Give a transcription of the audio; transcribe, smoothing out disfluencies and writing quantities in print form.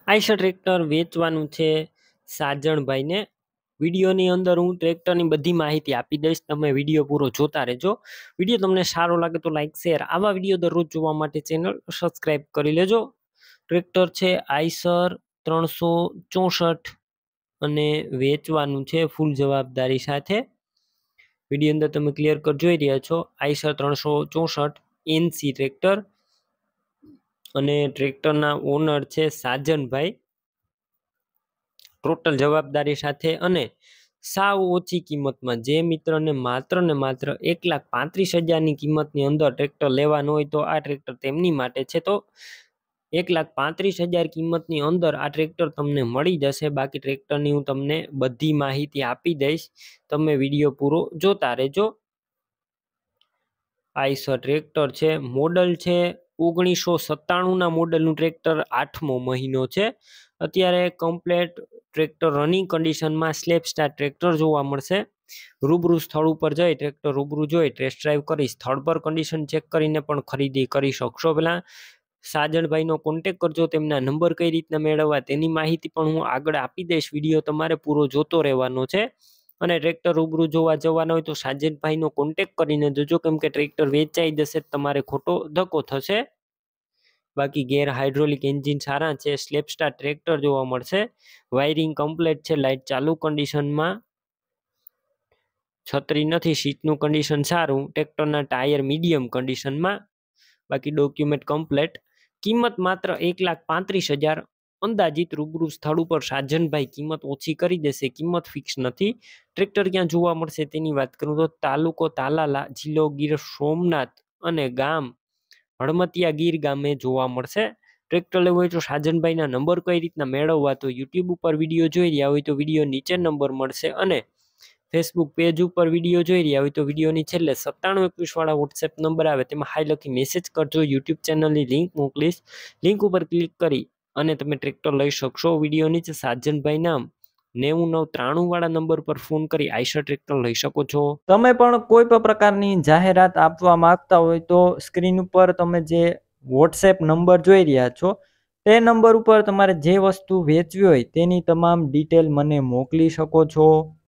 Eicher tractor વેચવાનું છે સાજણભાઈને। વિડીયોની અંદર હું ટ્રેક્ટરની બધી માહિતી આપી દઈશ, તમે વિડીયો પૂરો જોતા રહેજો। વિડીયો તમને સારો લાગે તો લાઈક શેર, આવા વિડીયો દરરોજ જોવા માટે ચેનલ સબસ્ક્રાઈબ કરી લેજો। ટ્રેક્ટર છે આઇશર 364 અને વેચવાનું છે ફૂલ જવાબદારી સાથે। વિડીયો અંદર તમે ક્લિયર કટ જોઈ રહ્યા છો આઇશર 364 એનસી ટ્રેક્ટર અને ટ્રેક્ટરના ઓનર છે સાજનભાઈ, ટોટલ જવાબદારી સાથે અને સાવ ઓછી કિંમતમાં। જે મિત્રને માત્ર ને માત્ર 1,35,000ની કિંમતની અંદર ટ્રેક્ટર લેવાનું હોય તો આ ટ્રેક્ટર તેમની માટે છે। તો 1,35,000 કિંમતની અંદર આ ટ્રેક્ટર તમને મળી જશે। બાકી ટ્રેક્ટરની હું તમને બધી માહિતી આપી દઈશ, તમે વિડીયો પૂરો જોતા રહેજો। આઇશર ટ્રેક્ટર છે, મોડલ છે 1997ના મોડલનું ટ્રેક્ટર, 8મો મહિનો છે। અત્યારે કમ્પ્લેટ ટ્રેક્ટર રનિંગ કન્ડિશનમાં સ્લેપ સ્ટાર ટ્રેક્ટર જોવા મળશે। રૂબરૂ સ્થળ ઉપર જઈ ટ્રેક્ટર રૂબરૂ જોઈ ટેસ્ટ ડ્રાઈવ કરી સ્થળ પર કન્ડિશન ચેક કરીને પણ ખરીદી કરી શકશો। પહેલા સાજણભાઈનો કોન્ટેક કરજો, તેમના નંબર કઈ રીતના મેળવવા તેની માહિતી પણ હું આગળ આપી દઈશ। વિડીયો તમારે પૂરો જોતો રહેવાનો છે અને ટ્રેક્ટર રૂબરૂ જોવા જવાના હોય તો સાજનભાઈનો કોન્ટેક કરીને જોજો, કેમ કે ટ્રેક્ટર વેચાઈ જશે તમારે ખોટો ધક્કો થશે। બાકી ગેર હાઇડ્રોલિક એન્જિન સારા છે, સ્લેપ સ્ટાર ટ્રેક્ટર જોવા મળશે। વાયરિંગ કમ્પ્લીટ છે, લાઇટ ચાલુ કન્ડિશનમાં, છત્રી નથી, સીટનું કન્ડિશન સારું, ટ્રેક્ટરના ટાયર મીડિયમ કન્ડિશનમાં, બાકી ડોક્યુમેન્ટ કમ્પ્લીટ। કિંમત માત્ર 1,35,000 અંદાજિત। રૂબરૂ સ્થળ ઉપર સાજનભાઈ કિંમત ઓછી કરી દેશે, કિંમત ફિક્સ નથી। ટ્રેક્ટર ક્યાં જોવા મળશે તેની વાત કરું તો તાલુકો તાલાલા, જિલ્લો ગીર સોમનાથ અને ગામ હળમતિયા ગીર ગામે જોવા મળશે। ટ્રેક્ટર લેવું હોય તો સાજનભાઈના નંબર કઈ રીતના મેળવવા, તો યુટ્યુબ ઉપર વિડીયો જોઈ રહ્યા હોય તો વિડીયો નીચે નંબર મળશે અને ફેસબુક પેજ ઉપર વિડીયો જોઈ રહ્યા હોય તો વિડીયોની છેલ્લે 9721 વાળા વોટ્સએપ નંબર આવે તેમાં હાઈ લખી મેસેજ કરજો। યુટ્યુબ ચેનલની લિંક મોકલીશ, લિંક ઉપર ક્લિક કરી અને તમે ટ્રેક્ટર લઈ શકશો। વિડીયો નીચે સાજનભાઈ નામ 9993 વાળા નંબર પર ફોન કરી આઇશર ટ્રેક્ટર લઈ શકો છો। તમે પણ કોઈ પણ પ્રકારની જાહેરાત આપવા માંગતા હોય તો સ્ક્રીન ઉપર તમે જે વોટ્સએપ નંબર જોઈ રહ્યા છો તે નંબર ઉપર તમારે જે વસ્તુ વેચવી હોય તેની તમામ ડિટેલ મને મોકલી શકો છો।